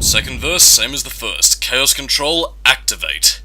Second verse, same as the first. Chaos Control, activate.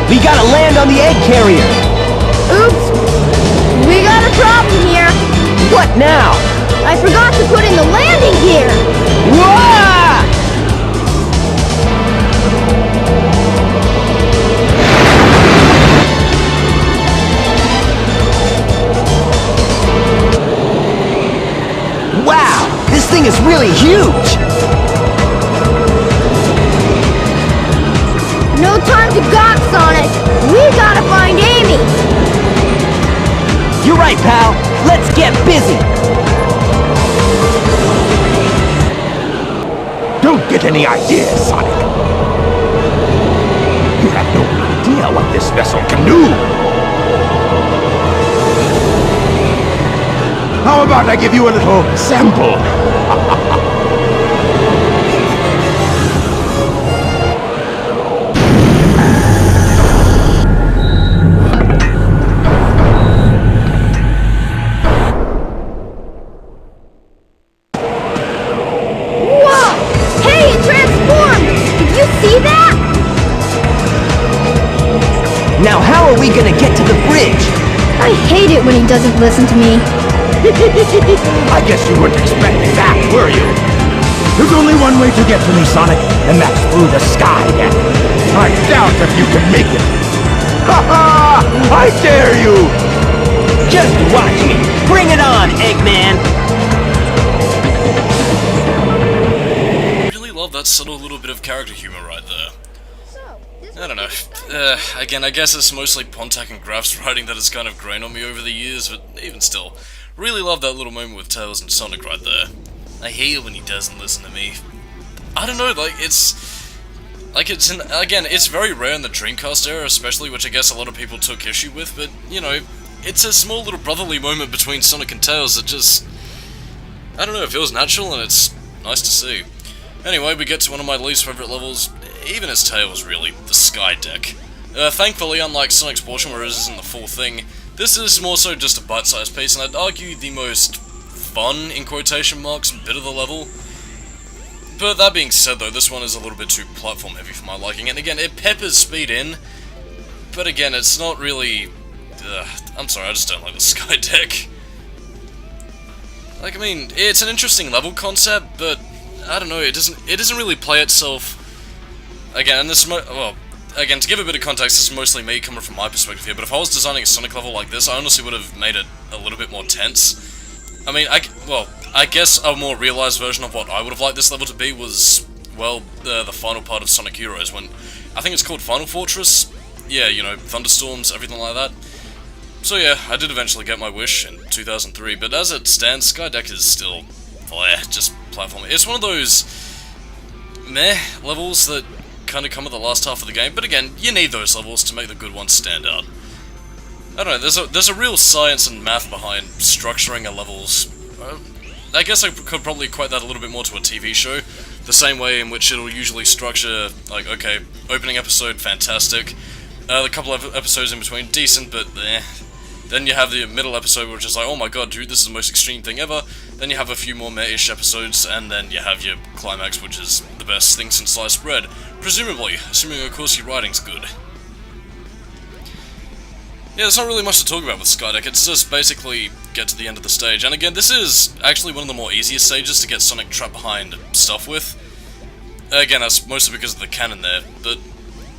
We gotta land on the egg carrier! Oops! We got a problem here! What now? I forgot to put in the landing gear! Whoa! Wow! This thing is really huge! No time to gawk, Sonic! We gotta find Amy! You're right, pal! Let's get busy! Don't get any ideas, Sonic! You have no idea what this vessel can do! How about I give you a little sample? Now how are we gonna get to the bridge? I hate it when he doesn't listen to me. I guess you weren't expecting that, were you? There's only one way to get to me, Sonic, and that's through the sky deck. I doubt if you can make it. Ha ha! I dare you! Just watch me! Bring it on, Eggman! Really love that subtle little bit of character humor right there. I don't know. Again, I guess it's mostly Pontac and Graph's writing that has kind of grown on me over the years, but even still, really love that little moment with Tails and Sonic right there. I hate it when he doesn't listen to me. I don't know, again, it's very rare in the Dreamcast era, especially, which I guess a lot of people took issue with, but, you know, it's a small little brotherly moment between Sonic and Tails that just, I don't know, it feels natural and it's nice to see. Anyway, we get to one of my least favourite levels, even as Tails really, the Sky Deck. Thankfully, unlike Sonic's portion where it isn't the full thing, this is more so just a bite-sized piece, and I'd argue the most fun, in quotation marks, bit of the level. But that being said though, this one is a little bit too platform heavy for my liking, and again, it peppers speed in, but again, it's not really... I'm sorry, I just don't like the Sky Deck. Like, I mean, it's an interesting level concept, but I don't know, it doesn't really play itself. Again, and this again, to give a bit of context, this is mostly me coming from my perspective here, but if I was designing a Sonic level like this, I honestly would have made it a little bit more tense. I mean, I guess a more realized version of what I would have liked this level to be was, well, the final part of Sonic Heroes, when, I think it's called Final Fortress? Yeah, you know, thunderstorms, everything like that. So yeah, I did eventually get my wish in 2003, but as it stands, Sky Deck is still, just platforming. It's one of those meh levels that kind of come at the last half of the game, but again, you need those levels to make the good ones stand out. I don't know, there's a real science and math behind structuring a level's... I guess I could probably equate that a little bit more to a TV show, the same way in which it'll usually structure, like, okay, opening episode, fantastic, the couple of episodes in between, decent, but eh. Then you have the middle episode, which is like, oh my god, dude, this is the most extreme thing ever. then you have a few more meh-ish episodes, and then you have your climax, which is the best thing since sliced bread. Presumably, assuming of course your writing's good. Yeah, there's not really much to talk about with Skydeck, it's just basically get to the end of the stage. And again, this is actually one of the more easiest stages to get Sonic trapped behind stuff with. Again, that's mostly because of the cannon there, but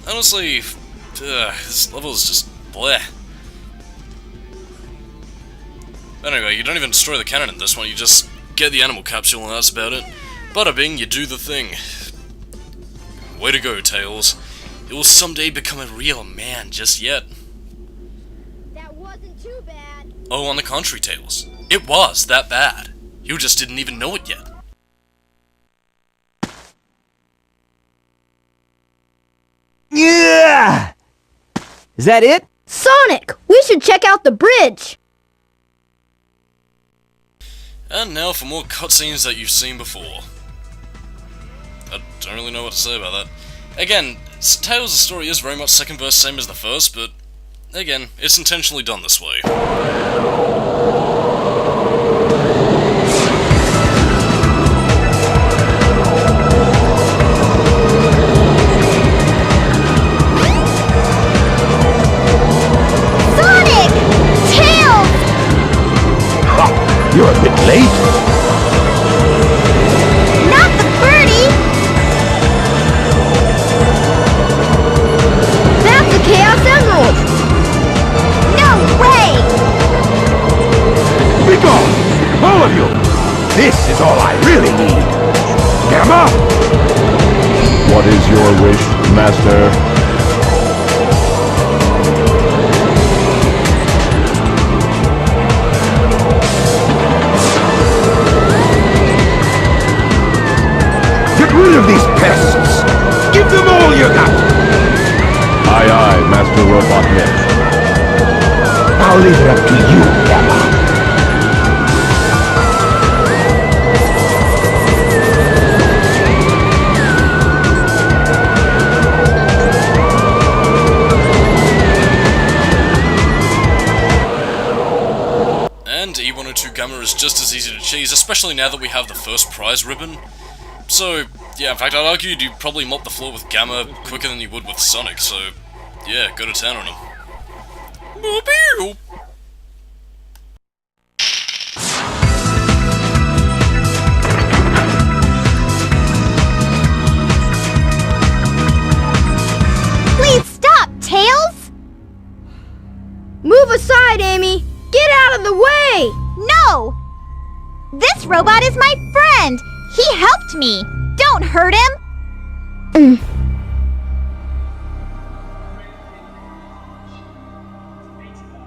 honestly, this level is just bleh. Anyway, you don't even destroy the cannon in this one, you just get the animal capsule and that's about it. Bada bing, you do the thing. Way to go, Tails. You'll someday become a real man, just yet. Oh, on the contrary, Tails. It was that bad. You just didn't even know it yet. Yeah! Is that it? Sonic, we should check out the bridge. And now for more cutscenes that you've seen before. I don't really know what to say about that. Again, Tails' story is very much second verse same as the first, but again, it's intentionally done this way. Sonic! Tails! Ha! You're a bit late. Not the birdie! That's a Chaos Emerald! No way! Be gone! All of you! This is all I really need! Gamma! What is your wish, Master? Get rid of these pests! Give them all you got! Aye, aye, Master Robotnik. I'll leave it up to you, Gamma. And E102 Gamma is just as easy to cheese, especially now that we have the first prize ribbon. So, yeah, in fact, I'd argue you'd probably mop the floor with Gamma quicker than you would with Sonic, so yeah, go to town on him. Please stop, Tails! Move aside, Amy! Get out of the way! No! This robot is my friend! He helped me! Don't hurt him!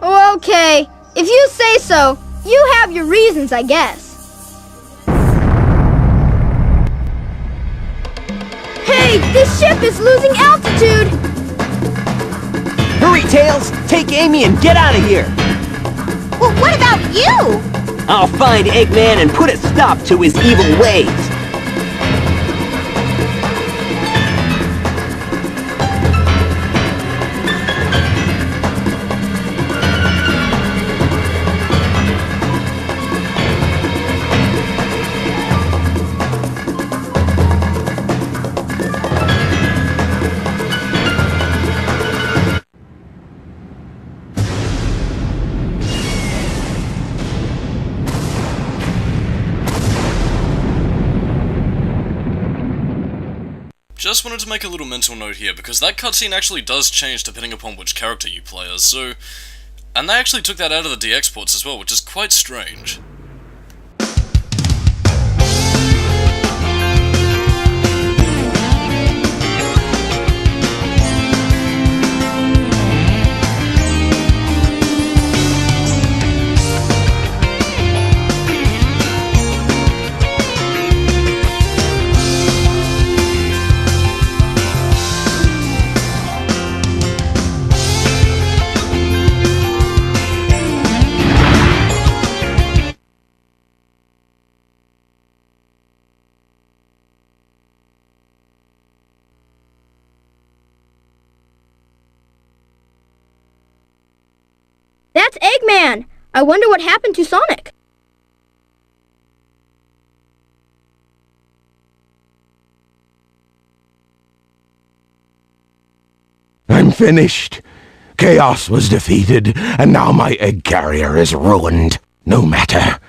Okay, if you say so, you have your reasons, I guess. Hey, this ship is losing altitude! Hurry, Tails! Take Amy and get out of here! Well, what about you? I'll find Eggman and put a stop to his evil ways! Just wanted to make a little mental note here, because that cutscene actually does change depending upon which character you play as, so... And they actually took that out of the DX ports as well, which is quite strange. That's Eggman! I wonder what happened to Sonic. finished. Chaos was defeated, and now my egg carrier is ruined. No matter.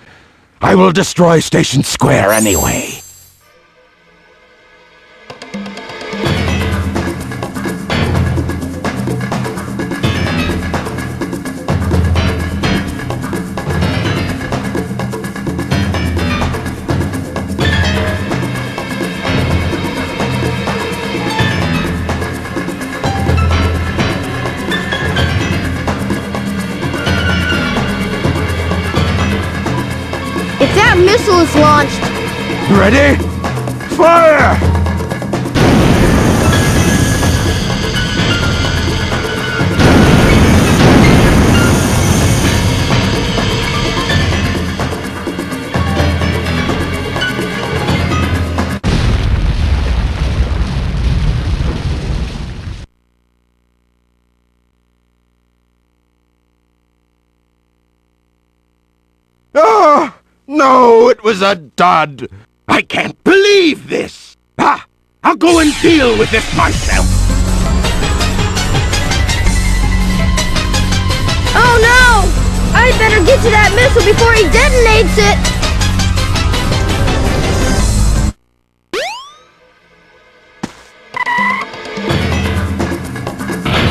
I will destroy Station Square anyway. If that missile is launched... Ready? Fire! Ah! No, it was a dud. I can't believe this. I'll go and deal with this myself. Oh no! I'd better get to that missile before he detonates it!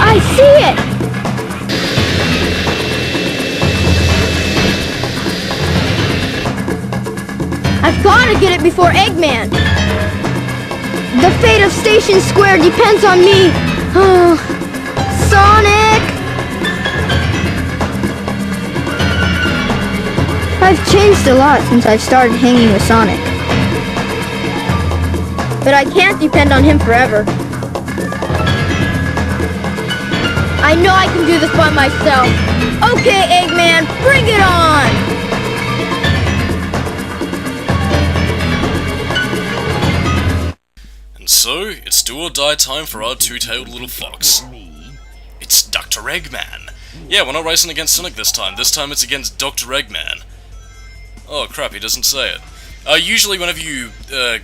I see it! I've gotta get it before Eggman! The fate of Station Square depends on me! Sonic! I've changed a lot since I've started hanging with Sonic. But I can't depend on him forever. I know I can do this by myself. Okay, Eggman, bring it on! So, it's do or die time for our two-tailed little fox. It's Dr. Eggman. Yeah, we're not racing against Sonic this time. This time it's against Dr. Eggman. Oh crap, he doesn't say it. Usually whenever you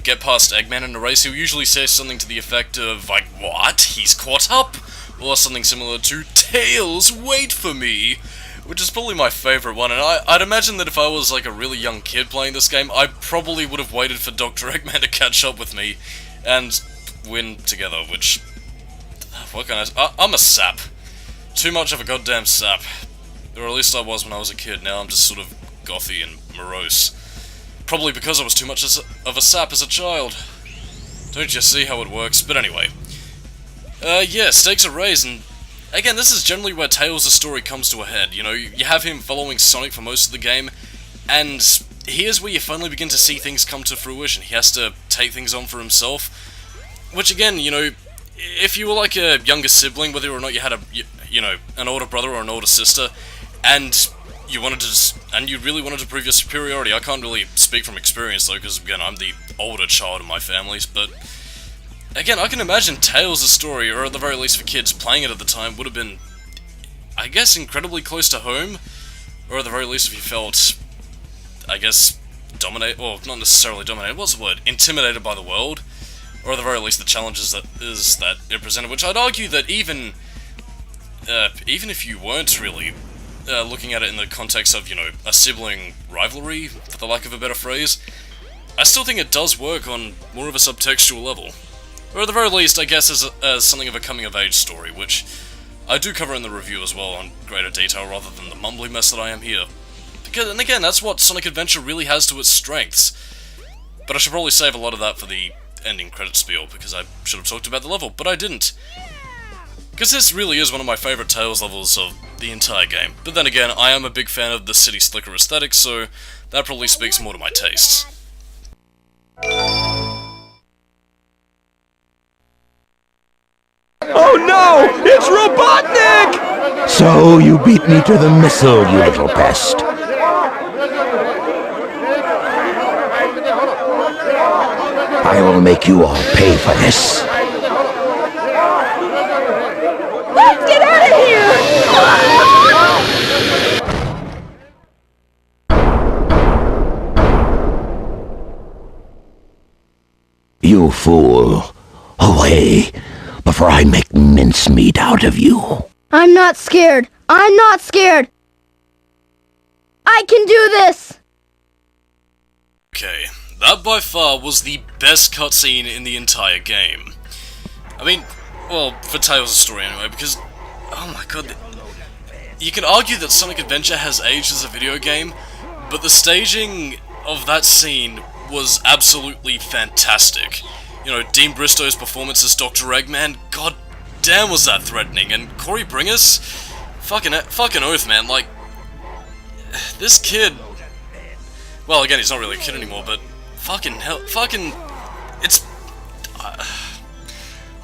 get past Eggman in a race, he'll usually say something to the effect of, like, what? He's caught up? Or something similar to, Tails, wait for me! Which is probably my favourite one, and I'd imagine that if I was like a really young kid playing this game, I probably would have waited for Dr. Eggman to catch up with me and win together, which... what can I'm a sap. Too much of a goddamn sap. Or at least I was when I was a kid, now I'm just sort of gothy and morose. Probably because I was too much of a sap as a child. Don't you see how it works? But anyway. Yeah, stakes are raised, and... again, this is generally where Tails' story comes to a head. You know, you have him following Sonic for most of the game, and here's where you finally begin to see things come to fruition. He has to take things on for himself, which again, you know, if you were like a younger sibling, whether or not you had a, you know, an older brother or an older sister, and you wanted to, and you really wanted to prove your superiority, I can't really speak from experience though, because again, I'm the older child in my family, but again, I can imagine Tails' story, or at the very least for kids playing it at the time, would have been, I guess, incredibly close to home, or at the very least if you felt, I guess, dominated, well, not necessarily dominated, what's the word, intimidated by the world, or at the very least the challenges that it presented, which I'd argue that even if you weren't really looking at it in the context of, you know, a sibling rivalry, for the lack of a better phrase, I still think it does work on more of a subtextual level. Or at the very least, I guess, as something of a coming-of-age story, which I do cover in the review as well in greater detail rather than the mumbly mess that I am here. Because, and again, that's what Sonic Adventure really has to its strengths. But I should probably save a lot of that for the ending credit spiel, because I should have talked about the level, but I didn't. Because this really is one of my favourite Tails levels of the entire game. But then again, I am a big fan of the City Slicker aesthetic, so that probably speaks more to my tastes. Oh no! It's Robotnik! So you beat me to the missile, you little pest. I will make you all pay for this. Let's get out of here! You fool. Away. before I make mincemeat out of you. I'm not scared. I'm not scared. I can do this! Okay, that by far was the best cutscene in the entire game. I mean, well, for Tales of Story anyway, because, oh my god, you can argue that Sonic Adventure has aged as a video game, but the staging of that scene was absolutely fantastic. You know, Dean Bristow's performance as Dr. Eggman, god damn was that threatening, and Corey Bringus, fucking oath, man, like, this kid, well, again, he's not really a kid anymore, but it's,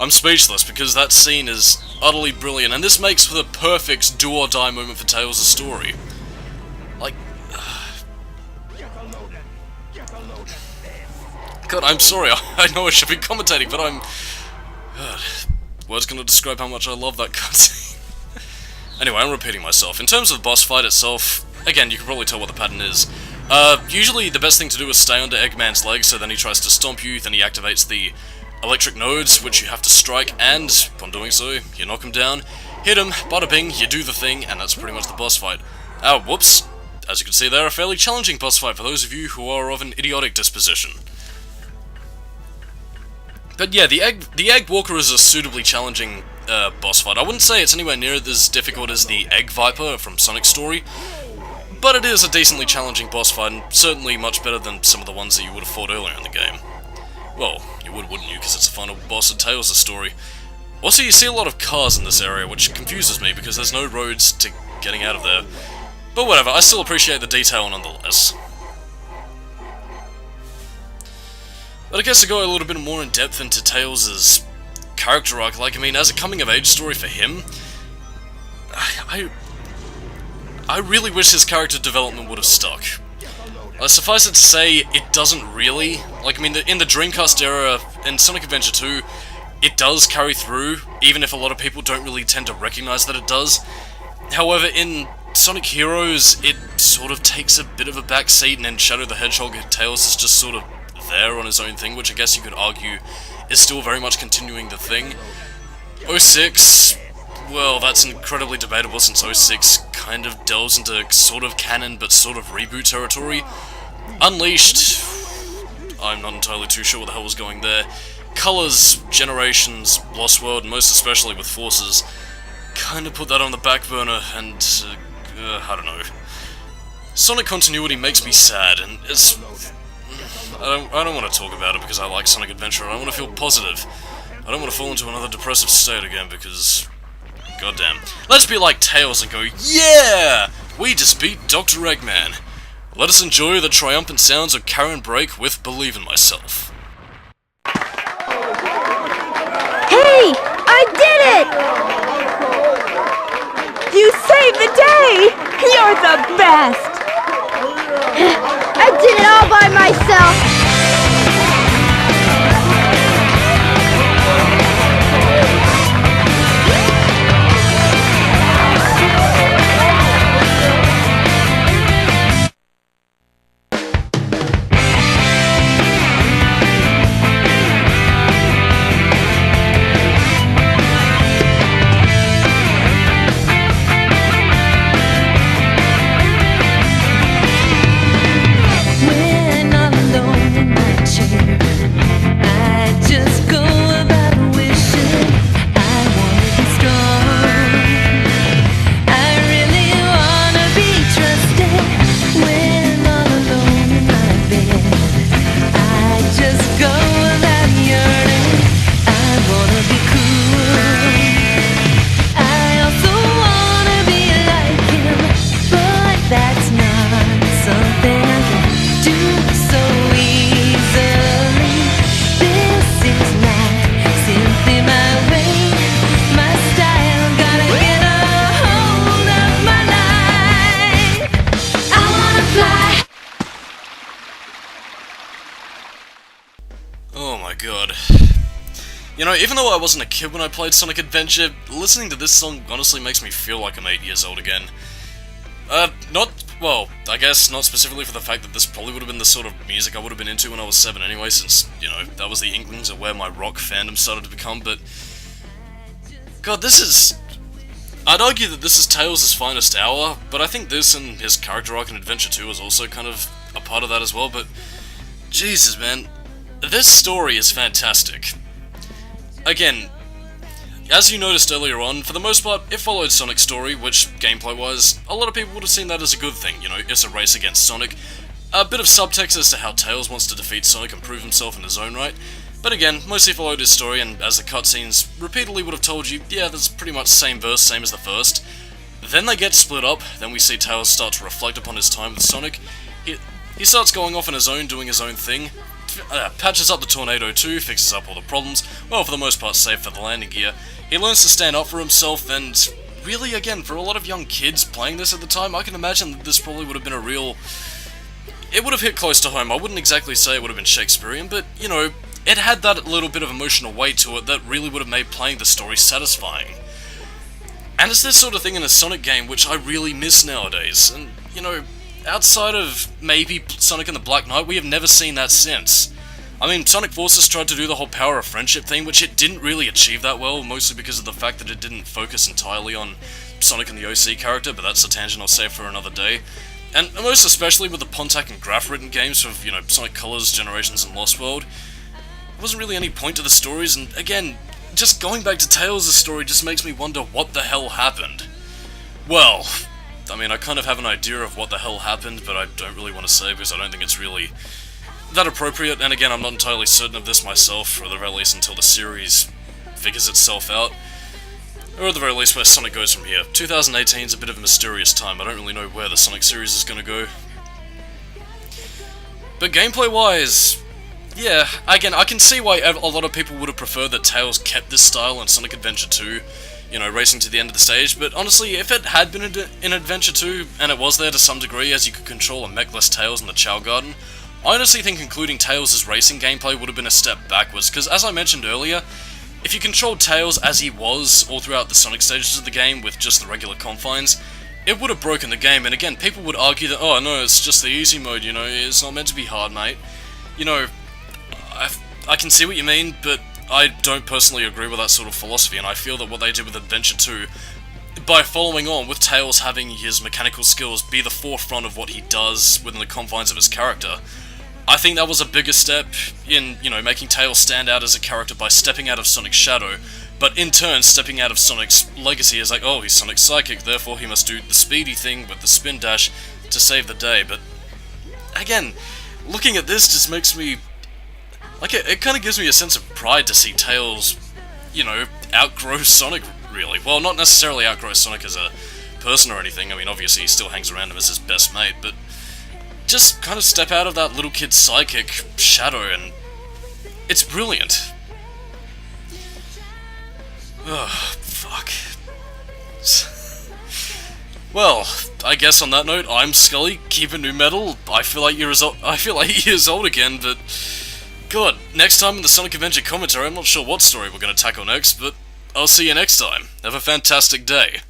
I'm speechless, because that scene is utterly brilliant, and this makes for the perfect do-or-die moment for Tales of Story. Like, God, I'm sorry, I know I should be commentating, but I'm, words gonna describe how much I love that cutscene. Anyway, I'm repeating myself. In terms of the boss fight itself, again, you can probably tell what the pattern is. Usually the best thing to do is stay under Eggman's legs, so then he tries to stomp you, then he activates the electric nodes, which you have to strike, and upon doing so, you knock him down, hit him, bada bing, you do the thing, and that's pretty much the boss fight. Whoops. As you can see there, a fairly challenging boss fight for those of you who are of an idiotic disposition. But yeah, the Egg Walker is a suitably challenging boss fight. I wouldn't say it's anywhere near as difficult as the Egg Viper from Sonic's story, but it is a decently challenging boss fight, and certainly much better than some of the ones that you would have fought earlier in the game. Well, you would, wouldn't you, because it's the final boss of Tales of Story. Also, you see a lot of cars in this area, which confuses me, because there's no roads to getting out of there. But whatever, I still appreciate the detail nonetheless. But I guess to go a little bit more in depth into Tails' character arc, like, I mean, as a coming-of-age story for him, I really wish his character development would have stuck. Suffice it to say, it doesn't really. Like, I mean, in the Dreamcast era, in Sonic Adventure 2, it does carry through, even if a lot of people don't really tend to recognize that it does. However, in Sonic Heroes, it sort of takes a bit of a backseat, and then Shadow the Hedgehog, Tails is just sort of there on his own thing, which I guess you could argue is still very much continuing the thing. 06, well, that's incredibly debatable since 06 kind of delves into sort of canon but sort of reboot territory. Unleashed, I'm not entirely too sure what the hell was going there. Colors, Generations, Lost World, most especially with Forces, kind of put that on the back burner, and I don't know. Sonic continuity makes me sad, and it's... I don't want to talk about it because I like Sonic Adventure, and I want to feel positive. I don't want to fall into another depressive state again because... goddamn. Let's be like Tails and go, yeah! We just beat Dr. Eggman. Let us enjoy the triumphant sounds of Karen Break with Believe in Myself. Hey! I did it! You saved the day! You're the best! I did it all by myself! You know, even though I wasn't a kid when I played Sonic Adventure, listening to this song honestly makes me feel like I'm 8 years old again. Well, I guess not specifically for the fact that this probably would have been the sort of music I would have been into when I was 7 anyway, since, you know, that was the inklings of where my rock fandom started to become, but God, this is... I'd argue that this is Tails' finest hour, but I think this and his character arc in Adventure 2 is also kind of a part of that as well, but... Jesus, man. This story is fantastic. Again, as you noticed earlier on, for the most part, it followed Sonic's story, which, gameplay-wise, a lot of people would have seen that as a good thing. You know, it's a race against Sonic. A bit of subtext as to how Tails wants to defeat Sonic and prove himself in his own right. But again, mostly followed his story, and as the cutscenes repeatedly would have told you, yeah, that's pretty much the same verse, same as the first. Then they get split up, then we see Tails start to reflect upon his time with Sonic. He starts going off on his own, doing his own thing, patches up the Tornado 2, fixes up all the problems, well, for the most part safe for the landing gear. He learns to stand up for himself, and really, again, for a lot of young kids playing this at the time, I can imagine that this probably would have been a real... It would have hit close to home. I wouldn't exactly say it would have been Shakespearean, but, you know, it had that little bit of emotional weight to it that really would have made playing the story satisfying. And it's this sort of thing in a Sonic game which I really miss nowadays, and, you know, outside of maybe Sonic and the Black Knight, we have never seen that since. I mean, Sonic Forces tried to do the whole power of friendship thing, which it didn't really achieve that well, mostly because of the fact that it didn't focus entirely on Sonic and the OC character, but that's a tangent I'll save for another day. And most especially with the Pontac and Graph written games for, you know, Sonic Colors, Generations, and Lost World, there wasn't really any point to the stories, and again, just going back to Tails' story just makes me wonder what the hell happened. Well, I mean, I kind of have an idea of what the hell happened, but I don't really want to say because I don't think it's really that appropriate, and again, I'm not entirely certain of this myself, or at the very least until the series figures itself out. Or at the very least where Sonic goes from here. 2018 is a bit of a mysterious time, I don't really know where the Sonic series is going to go. But gameplay-wise, yeah, again, I can see why a lot of people would have preferred that Tails kept this style in Sonic Adventure 2, you know, racing to the end of the stage, but honestly, if it had been in Adventure 2, and it was there to some degree, as you could control a mechless Tails in the Chow Garden, I honestly think including Tails' racing gameplay would have been a step backwards, because as I mentioned earlier, if you controlled Tails as he was all throughout the Sonic stages of the game with just the regular confines, it would have broken the game, and again, people would argue that, oh no, it's just the easy mode, you know, it's not meant to be hard, mate. You know, I can see what you mean, but I don't personally agree with that sort of philosophy, and I feel that what they did with Adventure 2, by following on with Tails having his mechanical skills be the forefront of what he does within the confines of his character, I think that was a bigger step in, you know, making Tails stand out as a character by stepping out of Sonic's shadow, but in turn stepping out of Sonic's legacy as like, oh, he's Sonic's psychic, therefore he must do the speedy thing with the spin dash to save the day. But again, looking at this just makes me, like, it kind of gives me a sense of pride to see Tails, you know, outgrow Sonic, really. Well, not necessarily outgrow Sonic as a person or anything, I mean, obviously he still hangs around him as his best mate, but just kind of step out of that little kid's psychic shadow, and it's brilliant. Ugh, fuck. Well, I guess on that note, I'm Skully, keeping new metal. I feel like years old again, but God, next time in the Sonic Adventure commentary, I'm not sure what story we're going to tackle next, but I'll see you next time. Have a fantastic day.